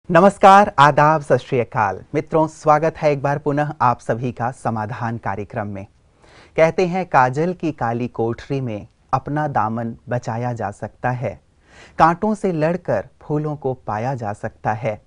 नमस्कार, आदाब, सत श्री अकाल। मित्रों, स्वागत है एक बार पुनः आप सभी का समाधान कार्यक्रम में। कहते हैं काजल की काली कोठरी में अपना दामन बचाया जा सकता है, कांटों से लड़कर फूलों को पाया जा सकता है,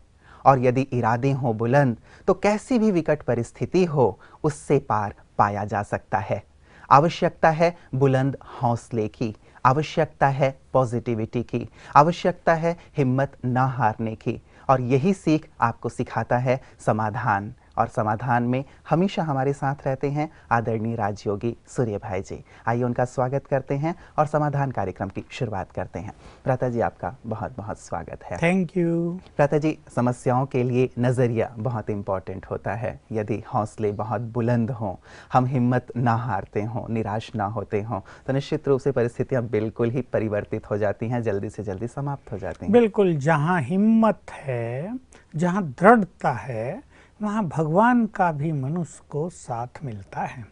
और यदि इरादे हों बुलंद तो कैसी भी विकट परिस्थिति हो उससे पार पाया जा सकता है। आवश्यकता है बुलंद हौसले की, आवश्यकता है पॉजिटिविटी की, आवश्यकता है हिम्मत ना हारने की, और यही सीख आपको सिखाता है समाधान। और समाधान में हमेशा हमारे साथ रहते हैं आदरणीय राजयोगी सूर्य भाई जी। आइए उनका स्वागत करते हैं और समाधान कार्यक्रम की शुरुआत करते हैं। भ्राता जी, आपका बहुत बहुत स्वागत है। Thank you. भ्राता जी, समस्याओं के लिए नज़रिया बहुत इम्पॉर्टेंट होता है। यदि हौसले बहुत बुलंद हों, हम हिम्मत ना हारते हों, निराश ना होते हों, तो निश्चित रूप से परिस्थितियाँ बिल्कुल ही परिवर्तित हो जाती हैं, जल्दी से जल्दी समाप्त हो जाती हैं। बिल्कुल, जहाँ हिम्मत है, जहाँ दृढ़ता है, वहाँ भगवान का भी मनुष्य को साथ मिलता है।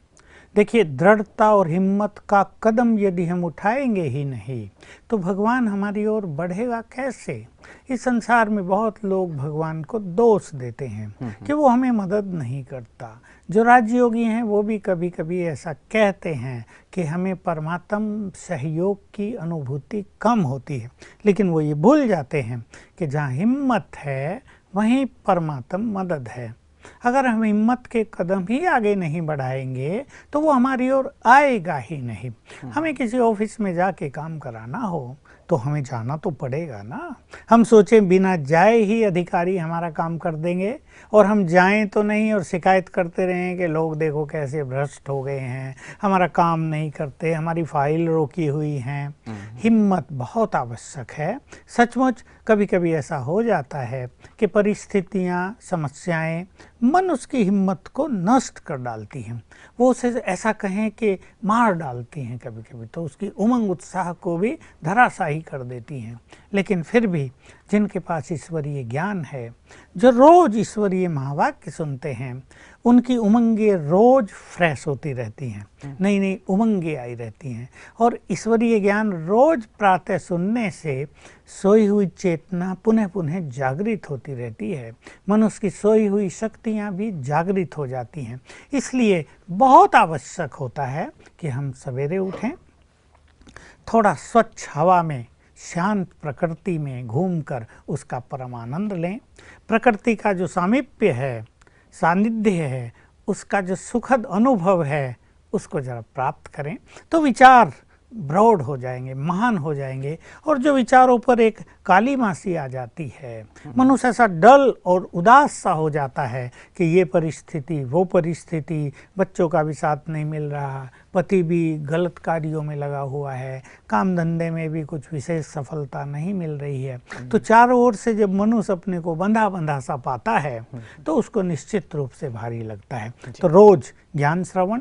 देखिए, दृढ़ता और हिम्मत का कदम यदि हम उठाएंगे ही नहीं तो भगवान हमारी ओर बढ़ेगा कैसे। इस संसार में बहुत लोग भगवान को दोष देते हैं कि वो हमें मदद नहीं करता। जो राजयोगी हैं वो भी कभी कभी ऐसा कहते हैं कि हमें परमात्म सहयोग की अनुभूति कम होती है, लेकिन वो ये भूल जाते हैं कि जहाँ हिम्मत है वहीं परमात्म मदद है। अगर हम हिम्मत के कदम ही आगे नहीं बढ़ाएंगे तो वो हमारी ओर आएगा ही नहीं। हमें किसी ऑफिस में जाके काम कराना हो तो हमें जाना तो पड़ेगा ना। हम सोचें बिना जाए ही अधिकारी हमारा काम कर देंगे, और हम जाएं तो नहीं और शिकायत करते रहें कि लोग देखो कैसे भ्रष्ट हो गए हैं, हमारा काम नहीं करते, हमारी फाइल रोकी हुई हैं। हिम्मत बहुत आवश्यक है। सचमुच कभी कभी ऐसा हो जाता है कि परिस्थितियाँ, समस्याएं मनुष्य की हिम्मत को नष्ट कर डालती हैं। वो उसे ऐसा कहें कि मार डालती हैं, कभी कभी तो उसकी उमंग उत्साह को भी धराशायी कर देती हैं। लेकिन फिर भी जिनके पास ईश्वरीय ज्ञान है, जो रोज ईश्वरीय महावाक्य सुनते हैं, उनकी उमंगें रोज फ्रेश होती रहती हैं, नई नई उमंगें आई रहती हैं। और ईश्वरीय ज्ञान रोज प्रातः सुनने से सोई हुई चेतना पुनः पुनः जागृत होती रहती है। मनुष्य की सोई हुई शक्तियाँ भी जागृत हो जाती हैं। इसलिए बहुत आवश्यक होता है कि हम सवेरे उठें, थोड़ा स्वच्छ हवा में, शांत प्रकृति में घूमकर उसका परम आनंद लें। प्रकृति का जो सामीप्य है, सानिध्य है, उसका जो सुखद अनुभव है, उसको जरा प्राप्त करें तो विचार ब्रॉड हो जाएंगे, महान हो जाएंगे। और जो विचारों पर एक काली मासी आ जाती है, मनुष्य ऐसा डल और उदास सा हो जाता है कि ये परिस्थिति, वो परिस्थिति, बच्चों का भी साथ नहीं मिल रहा, पति भी गलत कार्यों में लगा हुआ है, काम धंधे में भी कुछ विशेष सफलता नहीं मिल रही है। तो चारों ओर से जब मनुष्य अपने को बंधा बंधा सा पाता है तो उसको निश्चित रूप से भारी लगता है। तो रोज ज्ञान श्रवण,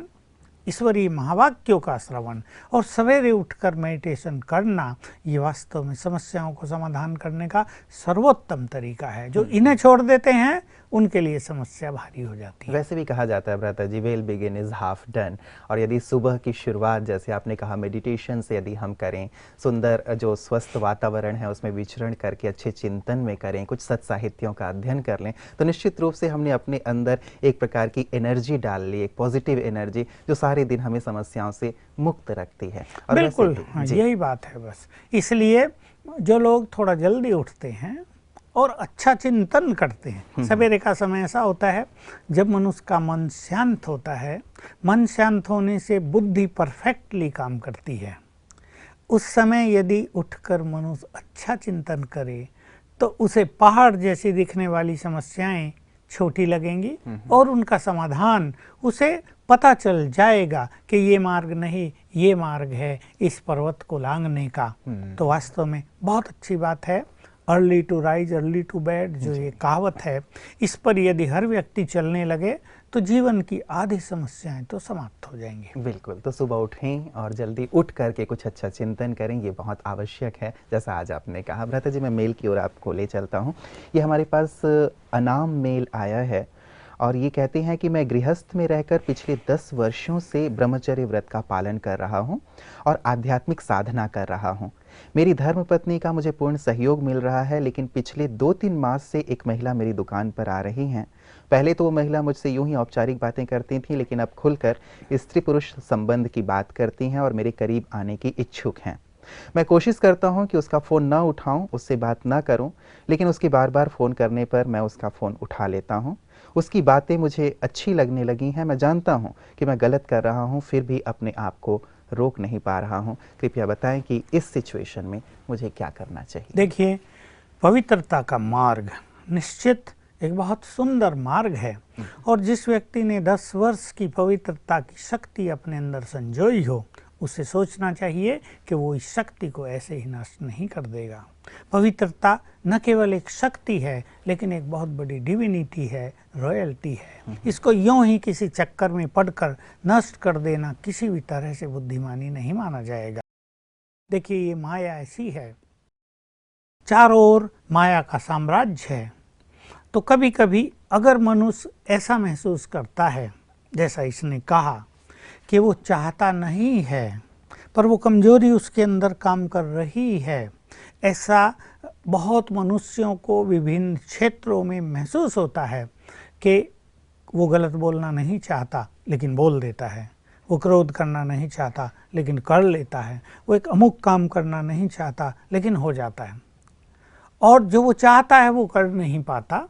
ईश्वरीय महावाक्यों का श्रवण और सवेरे उठकर मेडिटेशन करना, ये वास्तव में समस्याओं को समाधान करने का सर्वोत्तम तरीका है। जो इन्हें छोड़ देते हैं उनके लिए समस्या भारी हो जाती है। वैसे भी कहा जाता है भ्राता जी, well begin is half done. और यदि सुबह की शुरुआत, जैसे आपने कहा, मेडिटेशन से यदि हम करें, सुंदर जो स्वस्थ वातावरण है उसमें विचरण करके अच्छे चिंतन में करें, कुछ सत् साहित्यों का अध्ययन कर लें, तो निश्चित रूप से हमने अपने अंदर एक प्रकार की एनर्जी डाल ली, एक पॉजिटिव एनर्जी जो सारे दिन हमें समस्याओं से मुक्त रखती है। और बिल्कुल, हाँ, यही बात है बस। इसलिए जो लोग थोड़ा जल्दी उठते हैं और अच्छा चिंतन करते हैं, सवेरे का समय ऐसा होता है जब मनुष्य का मन शांत होता है। मन शांत होने से बुद्धि परफेक्टली काम करती है। उस समय यदि उठकर मनुष्य अच्छा चिंतन करे तो उसे पहाड़ जैसी दिखने वाली समस्याएं छोटी लगेंगी और उनका समाधान उसे पता चल जाएगा कि ये मार्ग नहीं, ये मार्ग है इस पर्वत को लांघने का। तो वास्तव में बहुत अच्छी बात है। Early to rise early to bed, जो ये कहावत है, इस पर यदि हर व्यक्ति चलने लगे तो जीवन की आधी समस्याएं तो समाप्त हो जाएंगी। बिल्कुल, तो सुबह उठें और जल्दी उठ करके कुछ अच्छा चिंतन करें, ये बहुत आवश्यक है। जैसा आज आपने कहा भ्राता जी, मैं मेल की ओर आपको ले चलता हूँ। ये हमारे पास अनाम मेल आया है और ये कहते हैं कि मैं गृहस्थ में रहकर पिछले 10 वर्षों से ब्रह्मचर्य व्रत का पालन कर रहा हूँ और आध्यात्मिक साधना कर रहा हूँ। मेरी धर्मपत्नी का मुझे पूर्ण सहयोग मिल रहा है, लेकिन पिछले 2-3 मास से एक महिला मेरी दुकान पर आ रही हैं। पहले तो वो महिला मुझसे यूं ही औपचारिक बातें करती थीं, लेकिन अब खुलकर स्त्री पुरुष संबंध की बात करती हैं और मेरे करीब आने की इच्छुक हैं। मैं कोशिश करता हूं कि उसका फ़ोन ना उठाऊं, उससे बात ना करूं, लेकिन उसके बार-बार फ़ोन करने पर मैं उसका फ़ोन उठा लेता हूं। उसकी बातें मुझे अच्छी लगने लगी हैं। मैं जानता हूं कि मैं गलत कर रहा हूं, फिर भी अपने आप को रोक नहीं पा रहा हूं। कृपया बताएं कि इस सिचुएशन में मुझे क्या करना चाहिए? देखिए, पवित्रता का मार्ग निश्चित एक बहुत सुंदर मार्ग है, और जिस व्यक्ति ने 10 वर्ष की पवित्रता की शक्ति अपने अंदर संजोई हो, उसे सोचना चाहिए कि वो इस शक्ति को ऐसे ही नष्ट नहीं कर देगा। पवित्रता न केवल एक शक्ति है, लेकिन एक बहुत बड़ी डिविनिटी है, रॉयल्टी है। इसको यूं ही किसी चक्कर में पड़कर नष्ट कर देना किसी भी तरह से बुद्धिमानी नहीं माना जाएगा। देखिए, ये माया ऐसी है, चारों ओर माया का साम्राज्य है। तो कभी कभी अगर मनुष्य ऐसा महसूस करता है, जैसा इसने कहा, कि वो चाहता नहीं है पर वो कमजोरी उसके अंदर काम कर रही है, ऐसा बहुत मनुष्यों को विभिन्न क्षेत्रों में महसूस होता है कि वो गलत बोलना नहीं चाहता लेकिन बोल देता है, वो क्रोध करना नहीं चाहता लेकिन कर लेता है, वो एक अमुक काम करना नहीं चाहता लेकिन हो जाता है, और जो वो चाहता है वो कर नहीं पाता।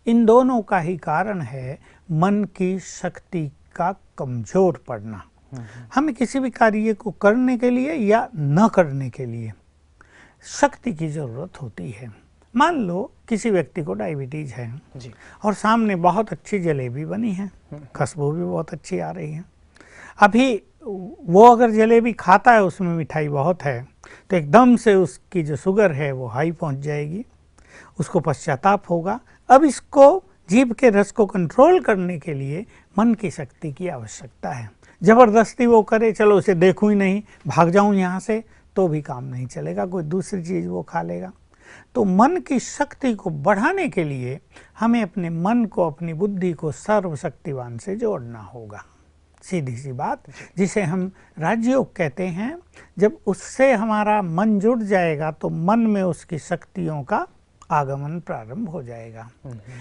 इन दोनों का ही कारण है मन की शक्ति का कमजोर पड़ना। हमें किसी भी कार्य को करने के लिए या न करने के लिए शक्ति की जरूरत होती है। मान लो किसी व्यक्ति को डायबिटीज है जी। और सामने बहुत अच्छी जलेबी बनी है, खुशबू भी बहुत अच्छी आ रही है। अभी वो अगर जलेबी खाता है, उसमें मिठाई बहुत है, तो एकदम से उसकी जो शुगर है वो हाई पहुंच जाएगी, उसको पश्चाताप होगा। अब इसको जीभ के रस को कंट्रोल करने के लिए मन की शक्ति की आवश्यकता है। जबरदस्ती वो करे, चलो उसे देखूं ही नहीं, भाग जाऊं यहाँ से, तो भी काम नहीं चलेगा, कोई दूसरी चीज़ वो खा लेगा। तो मन की शक्ति को बढ़ाने के लिए हमें अपने मन को, अपनी बुद्धि को सर्वशक्तिवान से जोड़ना होगा। सीधी सी बात, जिसे हम राजयोग कहते हैं। जब उससे हमारा मन जुड़ जाएगा तो मन में उसकी शक्तियों का आगमन प्रारंभ हो जाएगा।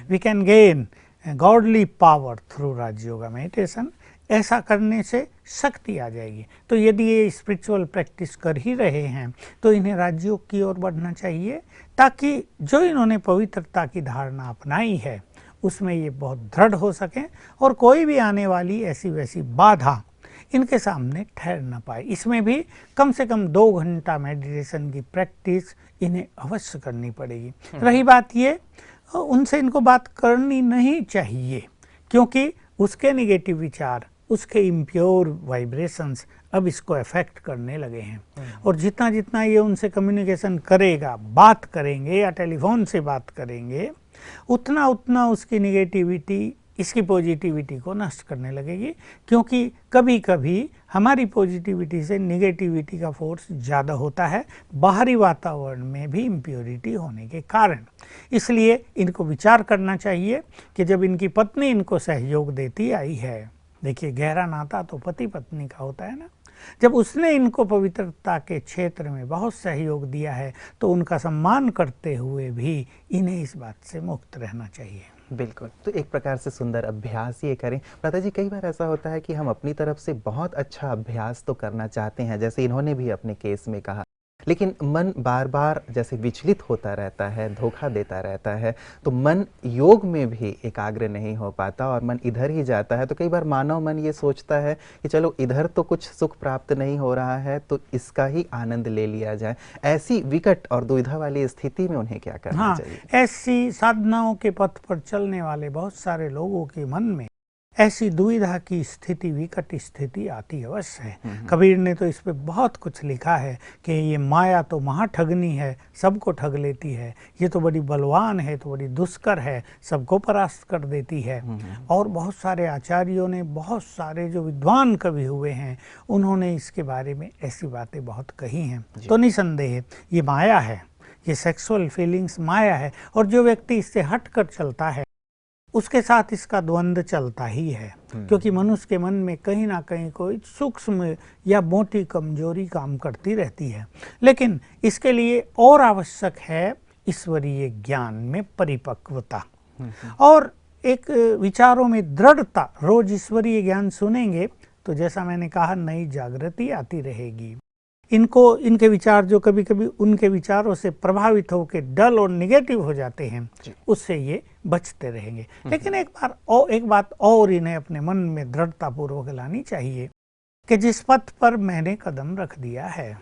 We can gain godly power through Rajyoga meditation. ऐसा करने से शक्ति आ जाएगी। तो यदि ये स्पिरिचुअल प्रैक्टिस कर ही रहे हैं तो इन्हें राजयोग की ओर बढ़ना चाहिए, ताकि जो इन्होंने पवित्रता की धारणा अपनाई है उसमें ये बहुत दृढ़ हो सकें और कोई भी आने वाली ऐसी वैसी बाधा इनके सामने ठहर न पाए। इसमें भी कम से कम 2 घंटा मेडिटेशन की प्रैक्टिस इन्हें अवश्य करनी पड़ेगी। रही बात ये, उनसे इनको बात करनी नहीं चाहिए, क्योंकि उसके निगेटिव विचार, उसके इम्प्योर वाइब्रेशंस अब इसको अफेक्ट करने लगे हैं। और जितना जितना ये उनसे कम्युनिकेशन करेगा, बात करेंगे या टेलीफोन से बात करेंगे, उतना उतना उसकी निगेटिविटी इसकी पॉजिटिविटी को नष्ट करने लगेगी। क्योंकि कभी कभी हमारी पॉजिटिविटी से निगेटिविटी का फोर्स ज़्यादा होता है, बाहरी वातावरण में भी इम्प्योरिटी होने के कारण। इसलिए इनको विचार करना चाहिए कि जब इनकी पत्नी इनको सहयोग देती आई है, देखिए गहरा नाता तो पति पत्नी का होता है ना, जब उसने इनको पवित्रता के क्षेत्र में बहुत सहयोग दिया है तो उनका सम्मान करते हुए भी इन्हें इस बात से मुक्त रहना चाहिए। बिल्कुल, तो एक प्रकार से सुंदर अभ्यास ये करें। भ्राता जी, कई बार ऐसा होता है कि हम अपनी तरफ से बहुत अच्छा अभ्यास तो करना चाहते हैं, जैसे इन्होंने भी अपने केस में कहा, लेकिन मन बार बार जैसे विचलित होता रहता है, धोखा देता रहता है, तो मन योग में भी एकाग्र नहीं हो पाता और मन इधर ही जाता है। तो कई बार मानव मन ये सोचता है कि चलो इधर तो कुछ सुख प्राप्त नहीं हो रहा है, तो इसका ही आनंद ले लिया जाए। ऐसी विकट और दुविधा वाली स्थिति में उन्हें क्या करना चाहिए? ऐसी साधनाओं के पथ पर चलने वाले बहुत सारे लोगों के मन में ऐसी दुविधा की स्थिति, विकट स्थिति आती अवश्य है। कबीर ने तो इस पे बहुत कुछ लिखा है कि ये माया तो महाठगनी है, सबको ठग लेती है, ये तो बड़ी बलवान है, तो बड़ी दुष्कर है, सबको परास्त कर देती है। और बहुत सारे आचार्यों ने, बहुत सारे जो विद्वान कवि हुए हैं, उन्होंने इसके बारे में ऐसी बातें बहुत कही हैं। तो निसंदेह ये माया है, ये सेक्सुअल फीलिंग्स माया है, और जो व्यक्ति इससे हट कर चलता है उसके साथ इसका द्वंद्व चलता ही है, क्योंकि मनुष्य के मन में कहीं ना कहीं कोई सूक्ष्म या मोटी कमजोरी काम करती रहती है। लेकिन इसके लिए और आवश्यक है ईश्वरीय ज्ञान में परिपक्वता और एक विचारों में दृढ़ता। रोज ईश्वरीय ज्ञान सुनेंगे तो जैसा मैंने कहा नई जागृति आती रहेगी। इनके विचार जो कभी कभी उनके विचारों से प्रभावित होकर डल और निगेटिव हो जाते हैं, उससे ये बचते रहेंगे। लेकिन एक बात और इन्हें अपने मन में दृढ़ता पूर्वक लानी चाहिए कि जिस पथ पर मैंने कदम रख दिया है,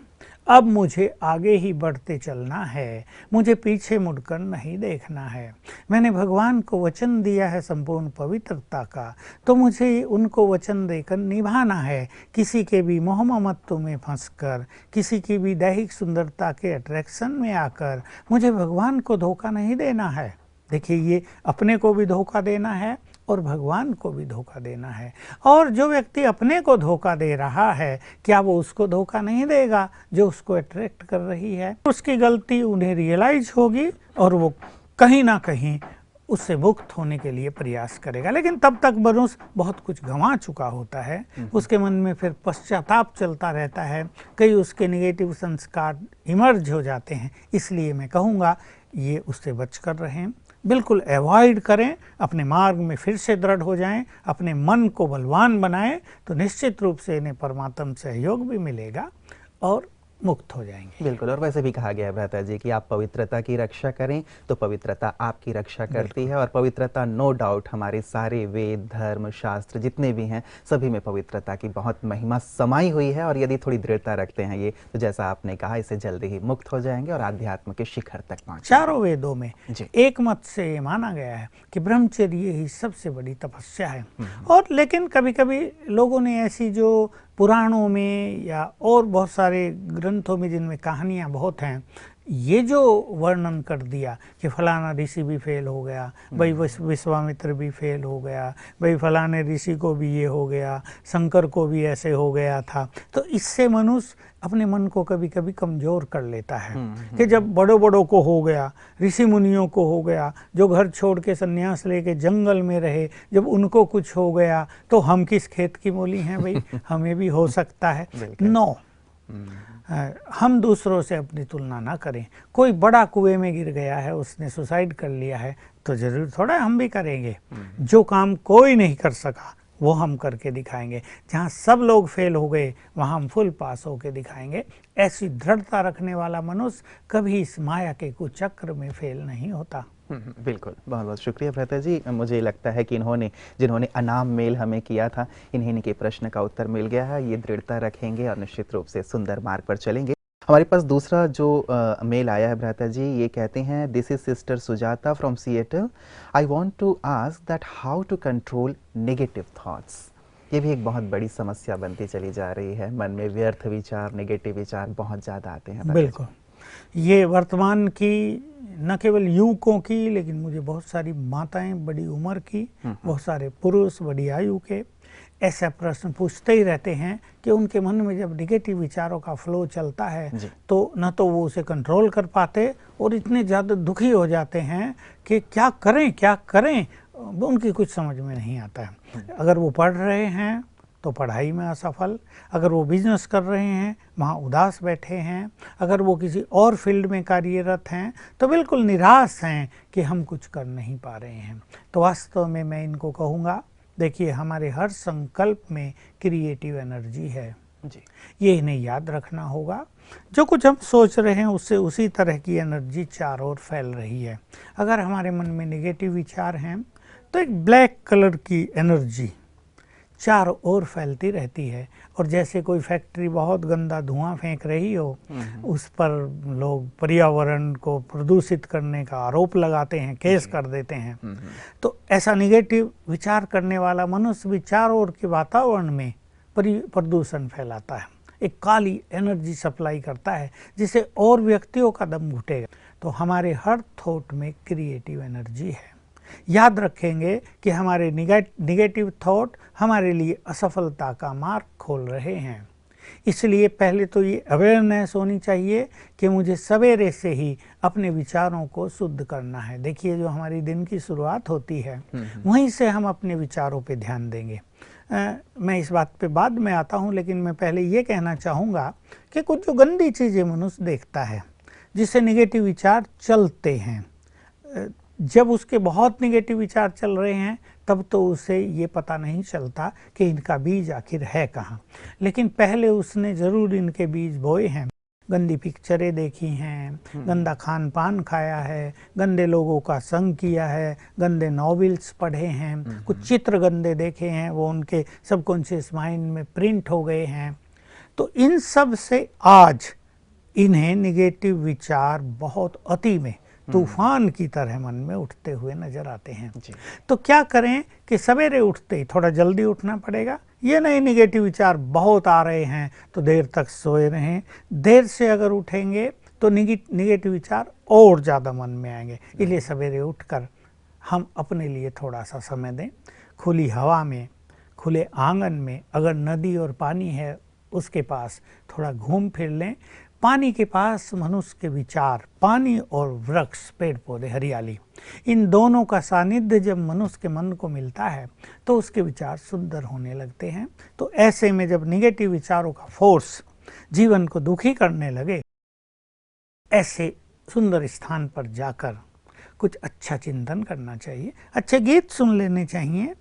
अब मुझे आगे ही बढ़ते चलना है, मुझे पीछे मुड़कर नहीं देखना है। मैंने भगवान को वचन दिया है संपूर्ण पवित्रता का, तो मुझे उनको वचन देकर निभाना है। किसी के भी मोह ममत्व में फंसकर, किसी की भी दैहिक सुंदरता के अट्रैक्शन में आकर मुझे भगवान को धोखा नहीं देना है। देखिए, ये अपने को भी धोखा देना है और भगवान को भी धोखा देना है। और जो व्यक्ति अपने को धोखा दे रहा है, क्या वो उसको धोखा नहीं देगा जो उसको अट्रैक्ट कर रही है? उसकी गलती उन्हें रियलाइज होगी और वो कहीं ना कहीं उससे मुक्त होने के लिए प्रयास करेगा। लेकिन तब तक मनुष्य बहुत कुछ गंवा चुका होता है, उसके मन में फिर पश्चाताप चलता रहता है, कई उसके निगेटिव संस्कार इमर्ज हो जाते हैं। इसलिए मैं कहूँगा ये उससे बचकर रहें, बिल्कुल अवॉइड करें, अपने मार्ग में फिर से दृढ़ हो जाएं, अपने मन को बलवान बनाएं, तो निश्चित रूप से इन्हें परमात्म सहयोग भी मिलेगा और मुक्त हो जाएंगे। बिल्कुल, और वैसे भी कहा गया है भ्राता जी कि आप पवित्रता की रक्षा करें तो पवित्रता आपकी रक्षा करती है। और पवित्रता नो डाउट हमारे सारे वेद, धर्म, शास्त्र जितने भी हैं सभी में पवित्रता की बहुत महिमा समाई हुई है। और यदि थोड़ी दृढ़ता रखते हैं ये, तो जैसा आपने कहा, इससे जल्दी ही मुक्त हो जाएंगे और आध्यात्म के शिखर तक पहुँच। चारों वेदों में एक मत से ये माना गया है कि ब्रह्मचर्य ही सबसे बड़ी तपस्या है। और लेकिन कभी कभी लोगों ने ऐसी जो पुराणों में या और बहुत सारे ग्रंथों में जिनमें कहानियाँ बहुत हैं, ये जो वर्णन कर दिया कि फलाना ऋषि भी फेल हो गया, भाई विश्वामित्र भी फेल हो गया, भाई फलाने ऋषि को भी ये हो गया, शंकर को भी ऐसे हो गया था, तो इससे मनुष्य अपने मन को कभी कभी कमज़ोर कर लेता है कि जब बड़ों बड़ों को हो गया, ऋषि मुनियों को हो गया, जो घर छोड़ के संन्यास लेके जंगल में रहे, जब उनको कुछ हो गया तो हम किस खेत की मूली हैं भाई, हमें भी हो सकता है। नो, हम दूसरों से अपनी तुलना ना करें। कोई बड़ा कुएं में गिर गया है, उसने सुसाइड कर लिया है, तो जरूर थोड़ा हम भी करेंगे। जो काम कोई नहीं कर सका वो हम करके दिखाएंगे। जहाँ सब लोग फेल हो गए वहाँ हम फुल पास होके दिखाएंगे। ऐसी दृढ़ता रखने वाला मनुष्य कभी इस माया के कुचक्र में फेल नहीं होता। बिल्कुल, बहुत बहुत शुक्रिया भ्राता जी। मुझे लगता है कि जिन्होंने अनाम मेल हमें किया था, इन्हीं के प्रश्न का उत्तर मिल गया है। ये दृढ़ता रखेंगे और निश्चित रूप से सुंदर मार्ग पर चलेंगे। हमारे पास दूसरा जो मेल आया है भ्राता जी, ये कहते हैं, this is sister Sujata from Seattle. I want to ask that how to control negative thoughts. ये भी एक बहुत बड़ी समस्या बनती चली जा रही है। मन में व्यर्थ विचार, नेगेटिव विचार बहुत ज़्यादा आते हैं। बिल्कुल, ये वर्तमान की न केवल युवकों की, लेकिन मुझे बहुत सारी माताएं बड़ी उम्र की, बहुत सारे पुरुष बड़ी आयु के ऐसा प्रश्न पूछते ही रहते हैं कि उनके मन में जब निगेटिव विचारों का फ्लो चलता है तो न तो वो उसे कंट्रोल कर पाते और इतने ज़्यादा दुखी हो जाते हैं कि क्या करें, उनकी कुछ समझ में नहीं आता है। अगर वो पढ़ रहे हैं तो पढ़ाई में असफल, अगर वो बिजनेस कर रहे हैं वहाँ उदास बैठे हैं, अगर वो किसी और फील्ड में कार्यरत हैं तो बिल्कुल निराश हैं कि हम कुछ कर नहीं पा रहे हैं। तो वास्तव में मैं इनको कहूँगा, देखिए, हमारे हर संकल्प में क्रिएटिव एनर्जी है जी। ये इन्हें याद रखना होगा। जो कुछ हम सोच रहे हैं उससे उसी तरह की एनर्जी चारों ओर फैल रही है। अगर हमारे मन में नेगेटिव विचार हैं तो एक ब्लैक कलर की एनर्जी चारों ओर फैलती रहती है। और जैसे कोई फैक्ट्री बहुत गंदा धुआं फेंक रही हो, उस पर लोग पर्यावरण को प्रदूषित करने का आरोप लगाते हैं, केस कर देते हैं। तो ऐसा निगेटिव विचार करने वाला मनुष्य भी चारों ओर के वातावरण में प्रदूषण फैलाता है, एक काली एनर्जी सप्लाई करता है, जिससे और व्यक्तियों का दम घुटेगा। तो हमारे हर थॉट में क्रिएटिव एनर्जी है। याद रखेंगे कि हमारे निगेटिव थॉट हमारे लिए असफलता का मार्ग खोल रहे हैं। इसलिए पहले तो ये अवेयरनेस होनी चाहिए कि मुझे सवेरे से ही अपने विचारों को शुद्ध करना है। देखिए, जो हमारी दिन की शुरुआत होती है वहीं से हम अपने विचारों पे ध्यान देंगे। मैं इस बात पे बाद में आता हूँ, लेकिन मैं पहले ये कहना चाहूँगा कि कुछ जो गंदी चीज़ें मनुष्य देखता है, जिससे निगेटिव विचार चलते हैं, जब उसके बहुत निगेटिव विचार चल रहे हैं तब तो उसे ये पता नहीं चलता कि इनका बीज आखिर है कहाँ, लेकिन पहले उसने ज़रूर इनके बीज बोए हैं। गंदी पिक्चरें देखी हैं, गंदा खान पान खाया है, गंदे लोगों का संग किया है, गंदे नॉवेल्स पढ़े हैं, कुछ चित्र गंदे देखे हैं, वो उनके सबकॉन्शियस माइंड में प्रिंट हो गए हैं। तो इन सब से आज इन्हें निगेटिव विचार बहुत अति में तूफान की तरह मन में उठते हुए नजर आते हैं। तो क्या करें कि सवेरे उठते ही थोड़ा जल्दी उठना पड़ेगा। ये नहीं निगेटिव विचार बहुत आ रहे हैं तो देर तक सोए रहें। देर से अगर उठेंगे तो निगेटिव विचार और ज़्यादा मन में आएंगे। इसलिए सवेरे उठकर हम अपने लिए थोड़ा सा समय दें, खुली हवा में, खुले आंगन में, अगर नदी और पानी है उसके पास थोड़ा घूम फिर लें। पानी के पास मनुष्य के विचार, पानी और वृक्ष, पेड़ पौधे, हरियाली, इन दोनों का सानिध्य जब मनुष्य के मन को मिलता है तो उसके विचार सुंदर होने लगते हैं। तो ऐसे में जब निगेटिव विचारों का फोर्स जीवन को दुखी करने लगे, ऐसे सुंदर स्थान पर जाकर कुछ अच्छा चिंतन करना चाहिए, अच्छे गीत सुन लेने चाहिए,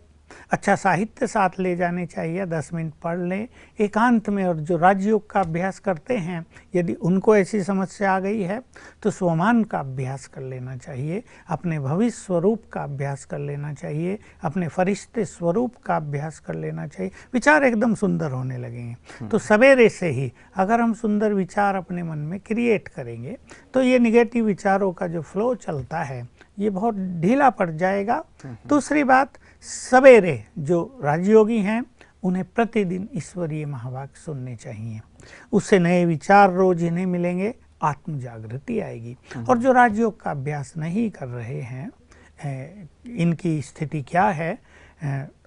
अच्छा साहित्य साथ ले जाने चाहिए, 10 मिनट पढ़ लें एकांत में। और जो राजयोग का अभ्यास करते हैं, यदि उनको ऐसी समस्या आ गई है तो स्वमान का अभ्यास कर लेना चाहिए, अपने भविष्य स्वरूप का अभ्यास कर लेना चाहिए, अपने फरिश्ते स्वरूप का अभ्यास कर लेना चाहिए। विचार एकदम सुंदर होने लगेंगे। तो सवेरे से ही अगर हम सुंदर विचार अपने मन में क्रिएट करेंगे तो ये निगेटिव विचारों का जो फ्लो चलता है ये बहुत ढीला पड़ जाएगा। दूसरी बात, सवेरे जो राजयोगी हैं उन्हें प्रतिदिन ईश्वरीय महावाक्य सुनने चाहिए, उससे नए विचार रोज इन्हें मिलेंगे, आत्म जागृति आएगी। और जो राजयोग का अभ्यास नहीं कर रहे हैं, इनकी स्थिति क्या है,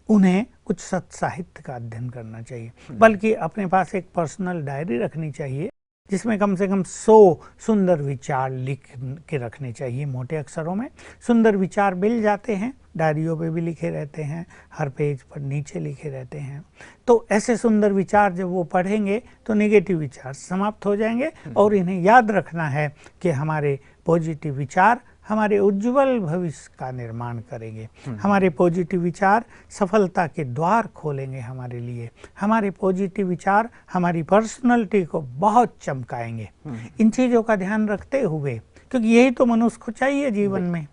उन्हें कुछ सत्य साहित्य का अध्ययन करना चाहिए, बल्कि अपने पास एक पर्सनल डायरी रखनी चाहिए जिसमें कम से कम 100 सुंदर विचार लिख के रखने चाहिए। मोटे अक्षरों में सुंदर विचार मिल जाते हैं, डायरियों पे भी लिखे रहते हैं, हर पेज पर नीचे लिखे रहते हैं। तो ऐसे सुंदर विचार जब वो पढ़ेंगे तो नेगेटिव विचार समाप्त हो जाएंगे। और इन्हें याद रखना है कि हमारे पॉजिटिव विचार हमारे उज्जवल भविष्य का निर्माण करेंगे। हमारे पॉजिटिव विचार सफलता के द्वार खोलेंगे हमारे लिए। हमारे पॉजिटिव विचार हमारी पर्सनैलिटी को बहुत चमकाएंगे। इन चीज़ों का ध्यान रखते हुए, क्योंकि यही तो मनुष्य को चाहिए जीवन में,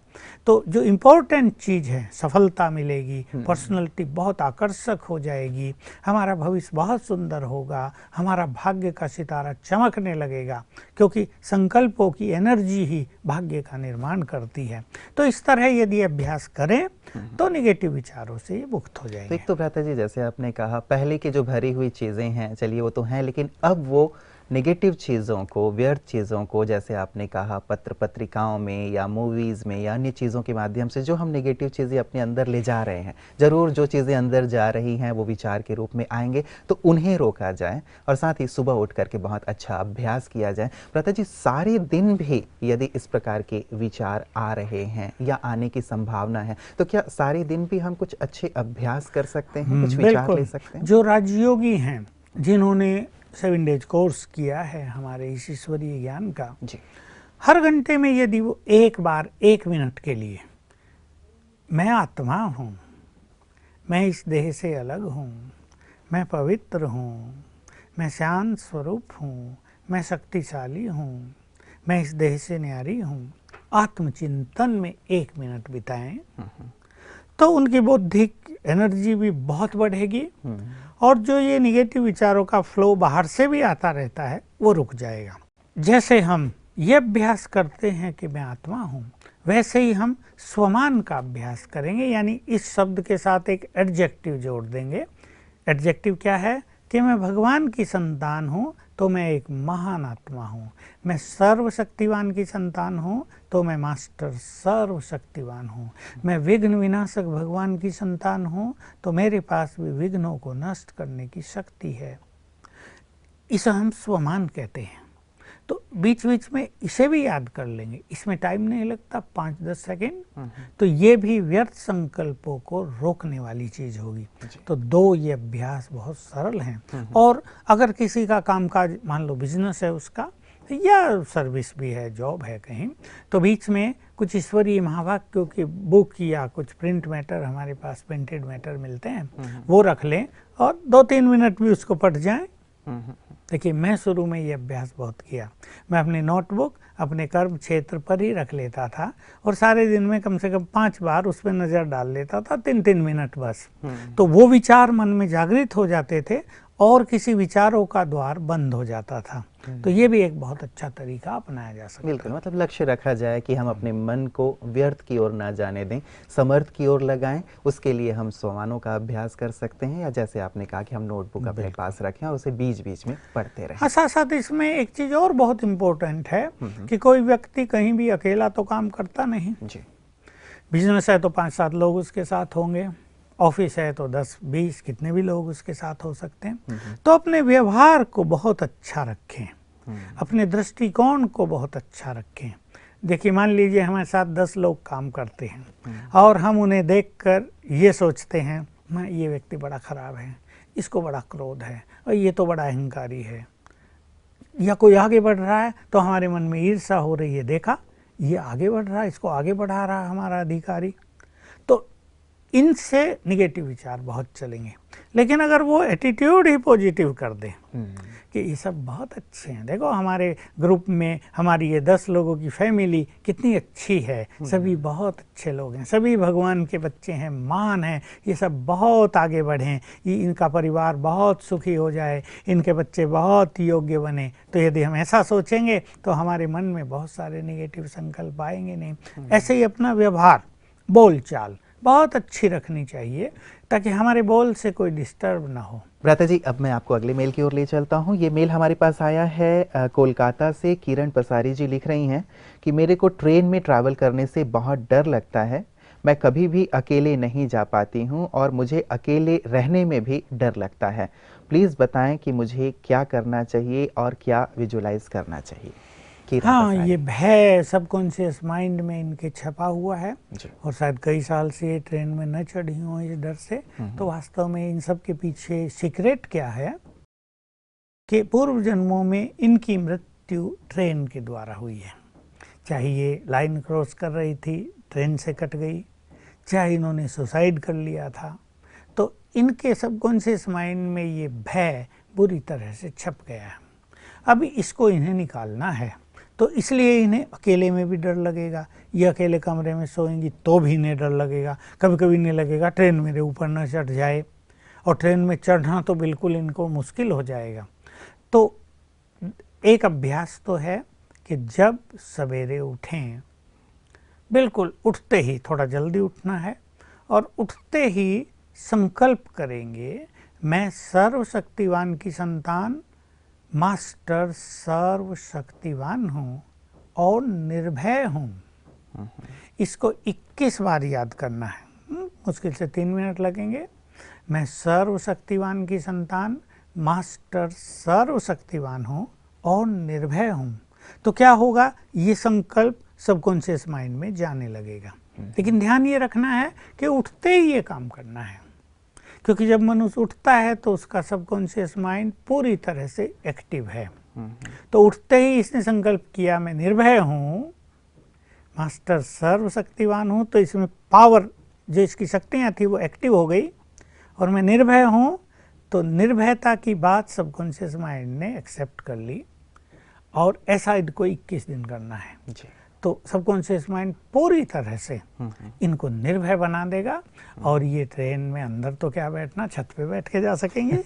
तो जो इम्पोर्टेंट चीज़ है, सफलता मिलेगी, पर्सनैलिटी बहुत आकर्षक हो जाएगी, हमारा भविष्य बहुत सुंदर होगा, हमारा भाग्य का सितारा चमकने लगेगा, क्योंकि संकल्पों की एनर्जी ही भाग्य का निर्माण करती है। तो इस तरह यदि अभ्यास करें तो निगेटिव विचारों से ये मुक्त हो जाएंगे। तो एक तो भ्राता जी, जैसे आपने कहा पहले की जो भरी हुई चीज़ें हैं, चलिए वो तो हैं, लेकिन अब वो नेगेटिव चीज़ों को, व्यर्थ चीज़ों को, जैसे आपने कहा पत्र पत्रिकाओं में या मूवीज़ में या अन्य चीज़ों के माध्यम से जो हम नेगेटिव चीज़ें अपने अंदर ले जा रहे हैं, ज़रूर जो चीज़ें अंदर जा रही हैं वो विचार के रूप में आएंगे, तो उन्हें रोका जाए और साथ ही सुबह उठ करके बहुत अच्छा अभ्यास किया जाए। भ्राता जी, सारे दिन भी यदि इस प्रकार के विचार आ रहे हैं या आने की संभावना है, तो क्या सारे दिन भी हम कुछ अच्छे अभ्यास कर सकते हैं, कुछ विचार ले सकते हैं? जो राजयोगी हैं, जिन्होंने 7 डेज कोर्स किया है हमारे इस ईश्वरीय ज्ञान का जी, हर घंटे में यदि वो एक बार 1 मिनट के लिए मैं आत्मा हूँ, मैं इस देह से अलग हूँ, मैं पवित्र हूँ, मैं शांत स्वरूप हूँ, मैं शक्तिशाली हूँ, मैं इस देह से न्यारी हूँ, आत्मचिंतन में 1 मिनट बिताएं तो उनकी बौद्धिक एनर्जी भी बहुत बढ़ेगी और जो ये निगेटिव विचारों का फ्लो बाहर से भी आता रहता है वो रुक जाएगा। जैसे हम ये अभ्यास करते हैं कि मैं आत्मा हूँ, वैसे ही हम स्वमान का अभ्यास करेंगे, यानी इस शब्द के साथ एक एडजेक्टिव जोड़ देंगे। एडजेक्टिव क्या है कि मैं भगवान की संतान हूँ तो मैं एक महान आत्मा हूँ, मैं सर्वशक्तिवान की संतान हूँ तो मैं मास्टर सर्वशक्तिवान हूँ, मैं विघ्न विनाशक भगवान की संतान हूँ तो मेरे पास भी विघ्नों को नष्ट करने की शक्ति है। इसे हम स्वमान कहते हैं। तो बीच बीच में इसे भी याद कर लेंगे, इसमें टाइम नहीं लगता, 5-10 सेकेंड। तो ये भी व्यर्थ संकल्पों को रोकने वाली चीज होगी। तो 2 ये अभ्यास बहुत सरल हैं। और अगर किसी का कामकाज, मान लो बिजनेस है उसका, या सर्विस भी है, जॉब है कहीं, तो बीच में कुछ ईश्वरीय महावाक्यों की बुक या कुछ प्रिंट मैटर, हमारे पास प्रिंटेड मैटर मिलते हैं, वो रख लें और 2-3 मिनट भी उसको पढ़ जाएं। देखिए, मैं शुरू में ये अभ्यास बहुत किया। मैं अपनी नोटबुक अपने कर्म क्षेत्र पर ही रख लेता था और सारे दिन में कम से कम 5 बार उस पर नज़र डाल लेता था, 3-3 मिनट बस। तो वो विचार मन में जागृत हो जाते थे और किसी विचारों का द्वार बंद हो जाता था। तो ये भी एक बहुत अच्छा तरीका अपनाया जा सकता है। बिल्कुल, मतलब लक्ष्य रखा जाए कि हम अपने मन को व्यर्थ की ओर ना जाने दें, समर्थ की ओर लगाएं। उसके लिए हम स्वमानों का अभ्यास कर सकते हैं, या जैसे आपने कहा कि हम नोटबुक अपने पास रखें और उसे बीच बीच में पढ़ते रहें। हाँ, साथ साथ इसमें एक चीज़ और बहुत इम्पोर्टेंट है कि कोई व्यक्ति कहीं भी अकेला तो काम करता नहीं जी। बिजनेस है तो 5-7 लोग उसके साथ होंगे, ऑफिस है तो 10-20 कितने भी लोग उसके साथ हो सकते हैं। तो अपने व्यवहार को बहुत अच्छा रखें, अपने दृष्टिकोण को बहुत अच्छा रखें। देखिए, मान लीजिए हमारे साथ 10 लोग काम करते हैं और हम उन्हें देखकर ये सोचते हैं, मैं ये व्यक्ति बड़ा खराब है, इसको बड़ा क्रोध है और ये तो बड़ा अहंकारी है, या कोई आगे बढ़ रहा है तो हमारे मन में ईर्ष्या हो रही है, देखा ये आगे बढ़ रहा है, इसको आगे बढ़ा रहा है हमारा अधिकारी। तो इनसे निगेटिव विचार बहुत चलेंगे। लेकिन अगर वो एटीट्यूड ही पॉजिटिव कर दें कि ये सब बहुत अच्छे हैं, देखो हमारे ग्रुप में हमारी ये 10 लोगों की फैमिली कितनी अच्छी है, सभी बहुत अच्छे लोग हैं, सभी भगवान के बच्चे हैं, महान हैं, ये सब बहुत आगे बढ़ें, ये इनका परिवार बहुत सुखी हो जाए, इनके बच्चे बहुत योग्य बने। तो यदि हम ऐसा सोचेंगे तो हमारे मन में बहुत सारे नेगेटिव संकल्प आएंगे नहीं। ऐसे ही अपना व्यवहार, बोल चाल बहुत अच्छी रखनी चाहिए ताकि हमारे बोल से कोई डिस्टर्ब ना हो। भ्राता जी, अब मैं आपको अगले मेल की ओर ले चलता हूँ। ये मेल हमारे पास आया है कोलकाता से। किरण पसारी जी लिख रही हैं कि मेरे को ट्रेन में ट्रैवल करने से बहुत डर लगता है। मैं कभी भी अकेले नहीं जा पाती हूँ और मुझे अकेले रहने में भी डर लगता है। प्लीज़ बताएं कि मुझे क्या करना चाहिए और क्या विजुलाइज करना चाहिए। हाँ, ये भय सबकॉन्शियस माइंड में इनके छपा हुआ है और शायद कई साल से ये ट्रेन में न चढ़ी हो इस डर से। तो वास्तव में इन सब के पीछे सीक्रेट क्या है कि पूर्व जन्मों में इनकी मृत्यु ट्रेन के द्वारा हुई है। चाहे ये लाइन क्रॉस कर रही थी, ट्रेन से कट गई, चाहे इन्होंने सुसाइड कर लिया था, तो इनके सबकॉन्शियस माइंड में ये भय बुरी तरह से छप गया है। अभी इसको इन्हें निकालना है, तो इसलिए इन्हें अकेले में भी डर लगेगा। ये अकेले कमरे में सोएंगी तो भी इन्हें डर लगेगा। कभी कभी इन्हें लगेगा ट्रेन मेरे ऊपर न चढ़ जाए, और ट्रेन में चढ़ना तो बिल्कुल इनको मुश्किल हो जाएगा। तो एक अभ्यास तो है कि जब सवेरे उठें, बिल्कुल उठते ही थोड़ा जल्दी उठना है और उठते ही संकल्प करेंगे, मैं सर्वशक्तिवान की संतान, मास्टर सर्वशक्तिवान हूँ और निर्भय हूँ। इसको 21 बार याद करना है। मुश्किल से 3 मिनट लगेंगे। मैं सर्वशक्तिवान की संतान, मास्टर सर्वशक्तिवान हूँ और निर्भय हूँ। तो क्या होगा, ये संकल्प सबकॉन्शियस माइंड में जाने लगेगा। लेकिन ध्यान ये रखना है कि उठते ही ये काम करना है, क्योंकि जब मनुष्य उठता है तो उसका सबकॉन्शियस माइंड पूरी तरह से एक्टिव है। तो उठते ही इसने संकल्प किया, मैं निर्भय हूँ, मास्टर सर्वशक्तिवान हूँ, तो इसमें पावर, जो इसकी शक्तियाँ थी वो एक्टिव हो गई, और मैं निर्भय हूँ, तो निर्भयता की बात सबकॉन्शियस माइंड ने एक्सेप्ट कर ली। और ऐसा इनको 21 दिन करना है जी। तो सबकॉन्शियस माइंड पूरी तरह से इनको निर्भय बना देगा, और ये ट्रेन में अंदर तो क्या बैठना, छत पे बैठ के जा सकेंगे।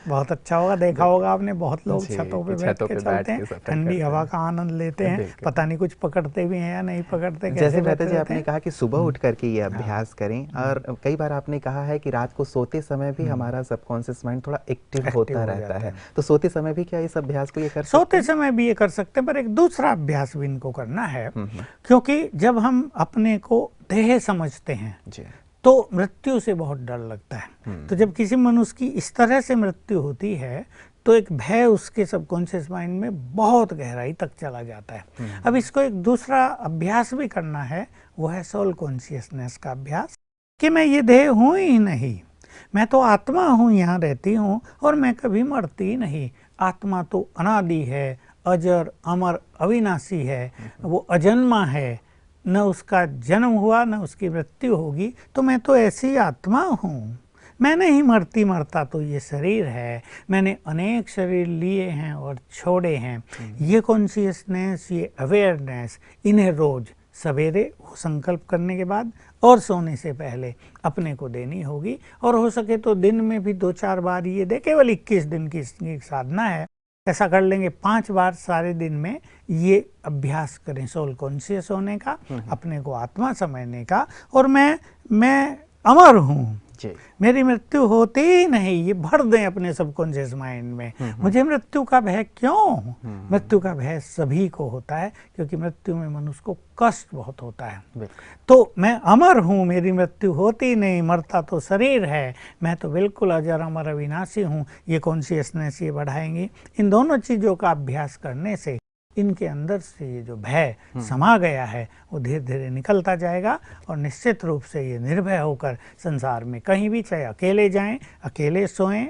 बहुत अच्छा होगा। देखा होगा आपने, बहुत लोग छतों पे बैठ के चलते हैं, ठंडी हवा का आनंद लेते हैं, पता नहीं कुछ पकड़ते भी हैं या नहीं पकड़ते। जैसे भ्राता जी आपने कहा कि सुबह उठ करके ये अभ्यास करें, और कई बार आपने कहा है कि रात को सोते समय भी हमारा सबकॉन्शियस माइंड थोड़ा एक्टिव होता रहता है, तो सोते समय भी क्या इस अभ्यास को ये कर सकते हैं? सोते समय भी ये कर सकते हैं, पर एक दूसरा अभ्यास भी इनको करना है, क्योंकि जब हम अपने को देह समझते हैं तो मृत्यु से बहुत डर लगता है। तो जब किसी मनुष्य की इस तरह से मृत्यु होती है तो एक भय उसके सबकॉन्शियस माइंड में बहुत गहराई तक चला जाता है। अब इसको एक दूसरा अभ्यास भी करना है, वो है सोल कॉन्शियसनेस का अभ्यास, कि मैं ये देह हूँ ही नहीं, मैं तो आत्मा हूँ, यहाँ रहती हूँ और मैं कभी मरती नहीं। आत्मा तो अनादि है, अजर अमर अविनाशी है, वो अजन्मा है, न उसका जन्म हुआ न उसकी मृत्यु होगी, तो मैं तो ऐसी आत्मा हूँ। मैं नहीं मरती, मरता तो ये शरीर है, मैंने अनेक शरीर लिए हैं और छोड़े हैं। ये कॉन्शियसनेस, ये अवेयरनेस इन्हें रोज सवेरे संकल्प करने के बाद और सोने से पहले अपने को देनी होगी। और हो सके तो दिन में भी 2-4 बार ये दे, केवल 21 दिन की साधना है, ऐसा कर लेंगे 5 बार सारे दिन में ये अभ्यास करें सोल कॉन्शियस होने का, अपने को आत्मा समझने का। और मैं अमर हूँ, मेरी मृत्यु होती ही नहीं, ये भर दें अपने सबकॉन्शियस माइंड में। मुझे मृत्यु का भय क्यों? मृत्यु का भय सभी को होता है, क्योंकि मृत्यु में मनुष्य को कष्ट बहुत होता है। तो मैं अमर हूँ, मेरी मृत्यु होती नहीं, मरता तो शरीर है, मैं तो बिल्कुल अजर अमर अविनाशी हूँ। ये कॉन्शियसनेस ये बढ़ाएंगी। इन दोनों चीज़ों का अभ्यास करने से इनके अंदर से ये जो भय समा गया है वो धीरे धीरे निकलता जाएगा, और निश्चित रूप से ये निर्भय होकर संसार में कहीं भी, चाहे अकेले जाएं, अकेले सोएं,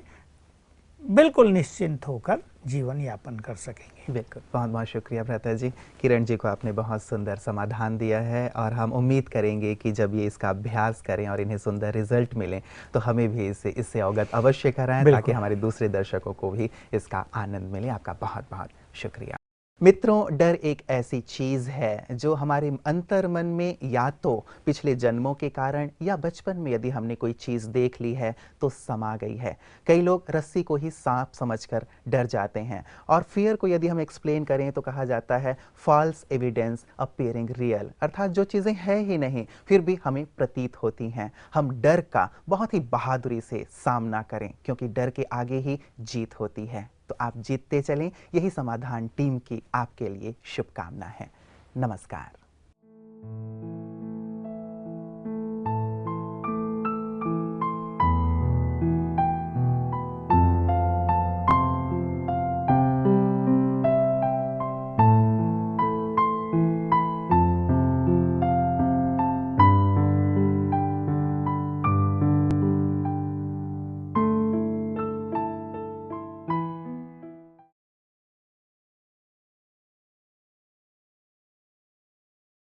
बिल्कुल निश्चिंत होकर जीवन यापन कर सकेंगे। बिल्कुल, बहुत बहुत शुक्रिया भ्राता जी। किरण जी को आपने बहुत सुंदर समाधान दिया है, और हम उम्मीद करेंगे कि जब ये इसका अभ्यास करें और इन्हें सुंदर रिजल्ट मिलें तो हमें भी इससे अवगत अवश्य कराएं, ताकि हमारे दूसरे दर्शकों को भी इसका आनंद मिले। आपका बहुत बहुत शुक्रिया। मित्रों, डर एक ऐसी चीज़ है जो हमारे अंतर मन में या तो पिछले जन्मों के कारण या बचपन में यदि हमने कोई चीज़ देख ली है तो समा गई है। कई लोग रस्सी को ही सांप समझकर डर जाते हैं, और फियर को यदि हम एक्सप्लेन करें तो कहा जाता है फॉल्स एविडेंस अपीयरिंग रियल, अर्थात जो चीज़ें हैं ही नहीं फिर भी हमें प्रतीत होती हैं। हम डर का बहुत ही बहादुरी से सामना करें, क्योंकि डर के आगे ही जीत होती है। तो आप जीतते चलें, यही समाधान टीम की आपके लिए शुभकामना है। नमस्कार।